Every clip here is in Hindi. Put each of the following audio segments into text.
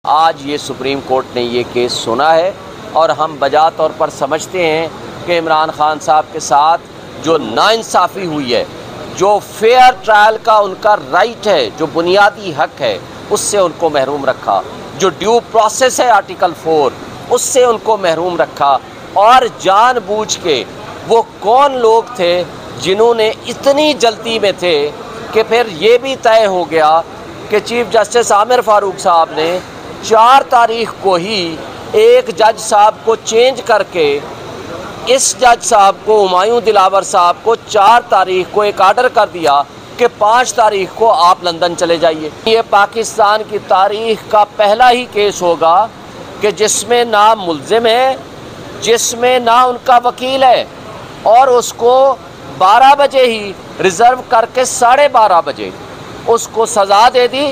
आज ये सुप्रीम कोर्ट ने ये केस सुना है और हम बजा तौर पर समझते हैं कि इमरान खान साहब के साथ जो नाइंसाफ़ी हुई है, जो फेयर ट्रायल का उनका राइट है, जो बुनियादी हक है, उससे उनको महरूम रखा। जो ड्यू प्रोसेस है आर्टिकल 4, उससे उनको महरूम रखा। और जानबूझ के वो कौन लोग थे जिन्होंने इतनी जल्दी में थे कि फिर ये भी तय हो गया कि चीफ जस्टिस आमिर फ़ारूक साहब ने 4 तारीख को ही एक जज साहब को चेंज करके इस जज साहब को, हुमायूं दिलावर साहब को 4 तारीख को एक आर्डर कर दिया कि 5 तारीख को आप लंदन चले जाइए। ये पाकिस्तान की तारीख का पहला ही केस होगा कि जिसमें ना मुल्ज़िम है, जिसमें ना उनका वकील है, और उसको 12 बजे ही रिज़र्व करके 12:30 बजे उसको सज़ा दे दी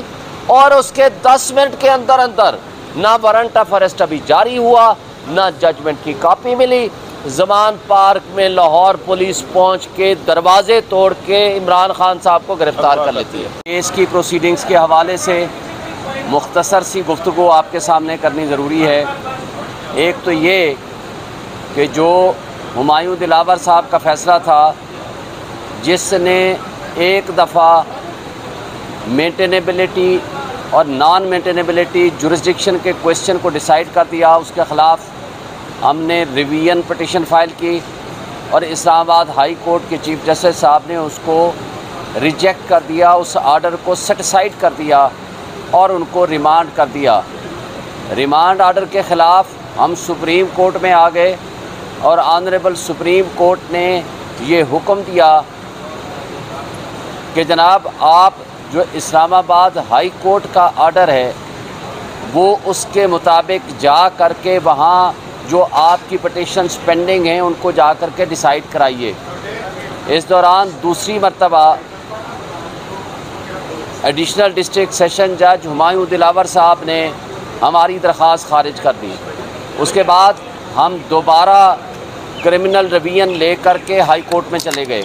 और उसके 10 मिनट के अंदर अंदर ना वारंट ऑफ अरेस्ट अभी जारी हुआ, ना जजमेंट की कॉपी मिली। ज़मान पार्क में लाहौर पुलिस पहुंच के दरवाजे तोड़ के इमरान खान साहब को गिरफ़्तार कर लेती है। केस की प्रोसीडिंग्स के हवाले से मुख्तसर सी गुफ्तगू आपके सामने करनी ज़रूरी है। एक तो ये कि जो हुमायूं दिलावर साहब का फ़ैसला था, जिसने एक दफ़ा मेंटेनेबिलिटी और नॉन मेंटेनेबिलिटी जुरिस्डिक्शन के क्वेश्चन को डिसाइड कर दिया, उसके ख़िलाफ़ हमने रिवीजन पटिशन फ़ाइल की और इस्लामाबाद हाई कोर्ट के चीफ जस्टिस साहब ने उसको रिजेक्ट कर दिया, उस आर्डर को सेटिसाइड कर दिया और उनको रिमांड कर दिया। रिमांड आर्डर के ख़िलाफ़ हम सुप्रीम कोर्ट में आ गए और ऑनरेबल सुप्रीम कोर्ट ने ये हुक्म दिया कि जनाब, आप जो इस्लामाबाद हाई कोर्ट का आर्डर है वो उसके मुताबिक जा कर के वहाँ जो आपकी पटिशन्स पेंडिंग हैं उनको जा कर के डिसाइड कराइए। इस दौरान दूसरी मर्तबा एडिशनल डिस्ट्रिक्ट सेशन जज हुमायूं दिलावर साहब ने हमारी दरख्वास्त खारिज कर दी। उसके बाद हम दोबारा क्रिमिनल रिवीजन ले कर के हाई कोर्ट में चले गए।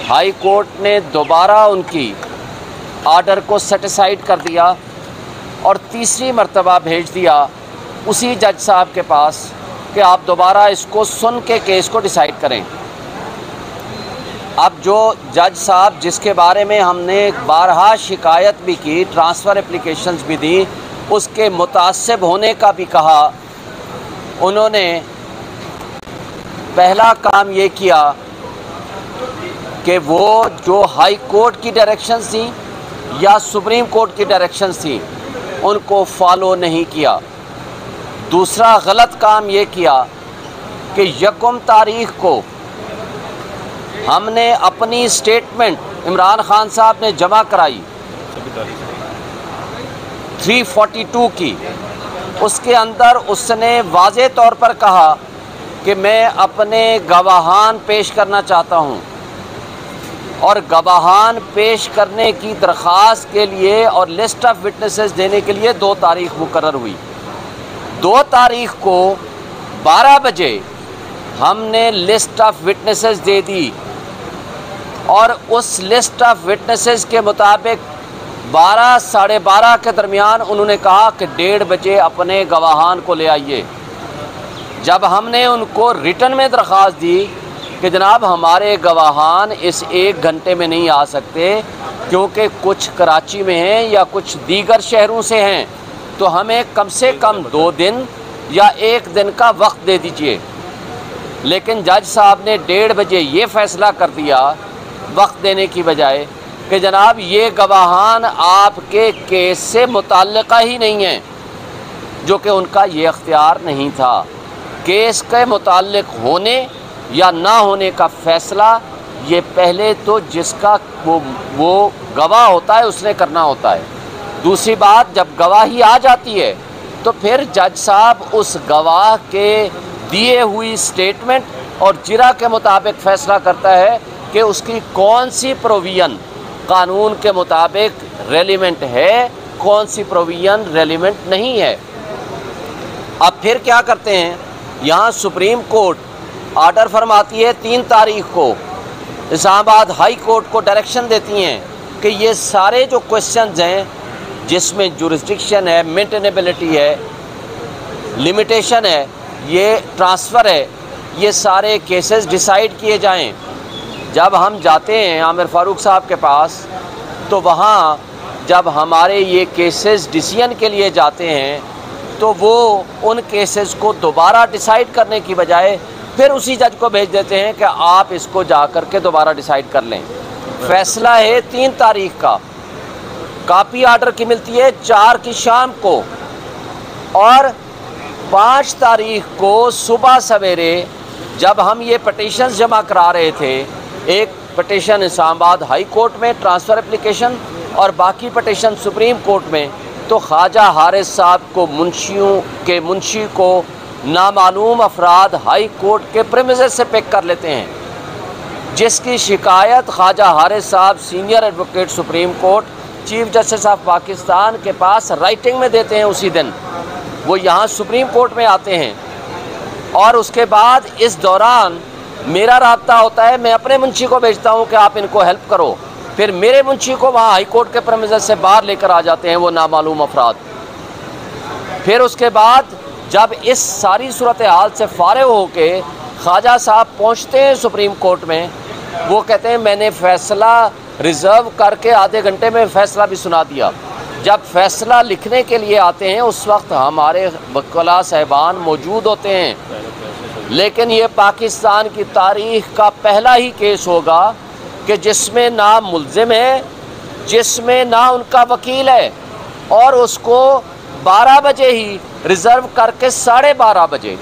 हाई कोर्ट ने दोबारा उनकी आर्डर को सेटिसाइड कर दिया और तीसरी मर्तबा भेज दिया उसी जज साहब के पास कि आप दोबारा इसको सुन के केस को डिसाइड करें। अब जो जज साहब, जिसके बारे में हमने बारहा शिकायत भी की, ट्रांसफ़र एप्लीकेशंस भी दी, उसके मुतासिब होने का भी कहा, उन्होंने पहला काम ये किया कि वो जो हाई कोर्ट की डायरेक्शंस थी या सुप्रीम कोर्ट की डायरेक्शंस थी उनको फॉलो नहीं किया। दूसरा गलत काम ये किया कि 1 तारीख को हमने अपनी स्टेटमेंट इमरान खान साहब ने जमा कराई 342 की। उसके अंदर उसने वाज़े तौर पर कहा कि मैं अपने गवाहान पेश करना चाहता हूँ और गवाहान पेश करने की दरख्वास्त के लिए और लिस्ट ऑफ विटनेसेस देने के लिए 2 तारीख मुकर्रर हुई। 2 तारीख को 12 बजे हमने लिस्ट ऑफ विटनेसेस दे दी और उस लिस्ट ऑफ विटनेसेस के मुताबिक 12 साढ़े 12 के दरमियान उन्होंने कहा कि 1:30 बजे अपने गवाहान को ले आइए। जब हमने उनको रिटन में दरख्वास्त दी कि जनाब, हमारे गवाहान इस 1 घंटे में नहीं आ सकते क्योंकि कुछ कराची में हैं या कुछ दीगर शहरों से हैं, तो हमें कम से कम 2 दिन या 1 दिन का वक्त दे दीजिए। लेकिन जज साहब ने 1:30 बजे ये फ़ैसला कर दिया वक्त देने की बजाय कि जनाब, ये गवाहान आपके केस से मुताल्लिक़ा ही नहीं है, जो कि उनका ये अख्तियार नहीं था। केस के मुताल्लिक़ होने या ना होने का फ़ैसला ये पहले तो जिसका वो गवाह होता है उसने करना होता है। दूसरी बात, जब गवाही आ जाती है तो फिर जज साहब उस गवाह के दिए हुई स्टेटमेंट और जिरा के मुताबिक फ़ैसला करता है कि उसकी कौन सी प्रोविज़न कानून के मुताबिक रेलिवेंट है, कौन सी प्रोविज़न रेलिवेंट नहीं है। अब फिर क्या करते हैं, यहाँ सुप्रीम कोर्ट आर्डर फरमाती है 3 तारीख को, इस्लामाबाद हाई कोर्ट को डायरेक्शन देती हैं कि ये सारे जो क्वेश्चंस हैं जिसमें जुरिस्डिक्शन है, मेंटेनेबिलिटी है, लिमिटेशन है, ये ट्रांसफ़र है, ये सारे केसेस डिसाइड किए जाएं। जब हम जाते हैं आमिर फ़ारूक साहब के पास, तो वहाँ जब हमारे ये केसेस डिसीजन के लिए जाते हैं तो वो उन केसेस को दोबारा डिसाइड करने की बजाय फिर उसी जज को भेज देते हैं कि आप इसको जा कर के दोबारा डिसाइड कर लें। फ़ैसला है 3 तारीख का, कापी आर्डर की मिलती है 4 की शाम को, और 5 तारीख को सुबह सवेरे जब हम ये पटिशन्स जमा करा रहे थे, एक पटिशन इस्लामाबाद हाई कोर्ट में ट्रांसफ़र एप्लीकेशन और बाकी पटिशन सुप्रीम कोर्ट में, तो ख्वाजा हारिस साहब को मुंशी को नामालूम अफराद हाई कोर्ट के प्रीमिसेस से पिक कर लेते हैं, जिसकी शिकायत ख्वाजा हारिस साहब senior advocate supreme court chief justice of Pakistan के पास राइटिंग में देते हैं। उसी दिन वो यहाँ सुप्रीम कोर्ट में आते हैं और उसके बाद इस दौरान मेरा राब्ता होता है, मैं अपने मुंशी को भेजता हूँ कि आप इनको हेल्प करो, फिर मेरे मुंशी को वहाँ हाई कोर्ट के प्रीमिसेस से बाहर लेकर आ जाते हैं वो नामालूम अफराद। फिर उसके बाद जब इस सारी सूरत हाल से फारिग होके ख्वाजा साहब पहुँचते हैं सुप्रीम कोर्ट में, वो कहते हैं मैंने फ़ैसला रिज़र्व करके आधे घंटे में फ़ैसला भी सुना दिया। जब फ़ैसला लिखने के लिए आते हैं उस वक्त हमारे वकील साहिबान मौजूद होते हैं, लेकिन ये पाकिस्तान की तारीख़ का पहला ही केस होगा कि जिसमें ना मुल्ज़िम है, जिसमें ना उनका वकील है, और उसको 12 बजे ही रिज़र्व करके 12:30 बजे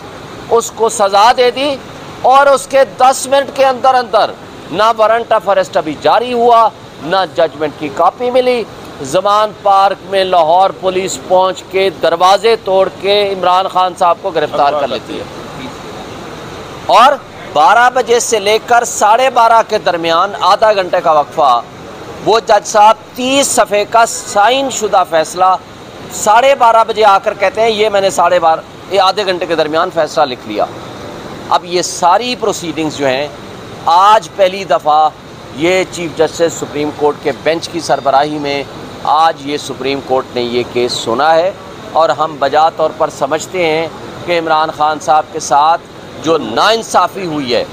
उसको सज़ा दे दी, और उसके 10 मिनट के अंदर अंदर ना वारंट ऑफ अरेस्ट अभी जारी हुआ, ना जजमेंट की कॉपी मिली। ज़मान पार्क में लाहौर पुलिस पहुंच के दरवाजे तोड़ के इमरान खान साहब को गिरफ़्तार कर लेती है, और 12 बजे से लेकर 12:30 के दरमियान आधा घंटे का वक्फा, वो जज साहब 30 सफ़े का साइन शुदा फ़ैसला 12:30 बजे आकर कहते हैं ये मैंने 12:30 ये आधे घंटे के दरमियान फ़ैसला लिख लिया। अब ये सारी प्रोसीडिंग्स जो हैं, आज पहली दफ़ा ये चीफ जस्टिस सुप्रीम कोर्ट के बेंच की सरबराही में आज ये सुप्रीम कोर्ट ने ये केस सुना है, और हम बजा तौर पर समझते हैं कि इमरान खान साहब के साथ जो नाइंसाफ़ी हुई है,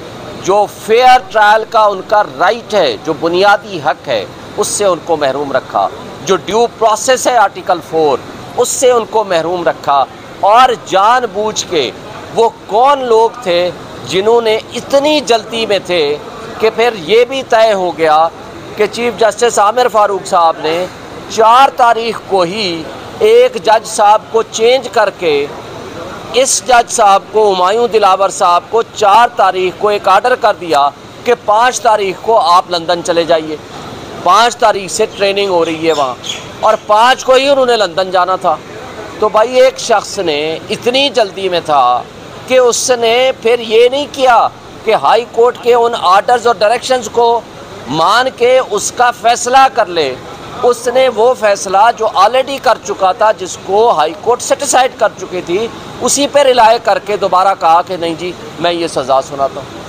जो फेयर ट्रायल का उनका राइट है, जो बुनियादी हक है, उससे उनको महरूम रखा, जो ड्यू प्रोसेस है आर्टिकल 4 उससे उनको महरूम रखा, और जानबूझ के वो कौन लोग थे जिन्होंने इतनी जल्दी में थे कि फिर ये भी तय हो गया कि चीफ जस्टिस आमिर फ़ारूक साहब ने 4 तारीख को ही एक जज साहब को चेंज करके इस जज साहब को, हुमायूं दिलावर साहब को 4 तारीख को एक आर्डर कर दिया कि 5 तारीख को आप लंदन चले जाइए। 5 तारीख से ट्रेनिंग हो रही है वहाँ, और 5 को ही उन्होंने लंदन जाना था। तो भाई एक शख्स ने इतनी जल्दी में था कि उसने फिर ये नहीं किया कि हाई कोर्ट के उन आर्डर्स और डायरेक्शंस को मान के उसका फ़ैसला कर ले। उसने वो फ़ैसला जो ऑलरेडी कर चुका था, जिसको हाई कोर्ट सेटिसाइड कर चुकी थी, उसी पर रिलाय करके दोबारा कहा कि नहीं जी मैं ये सज़ा सुनाता हूँ।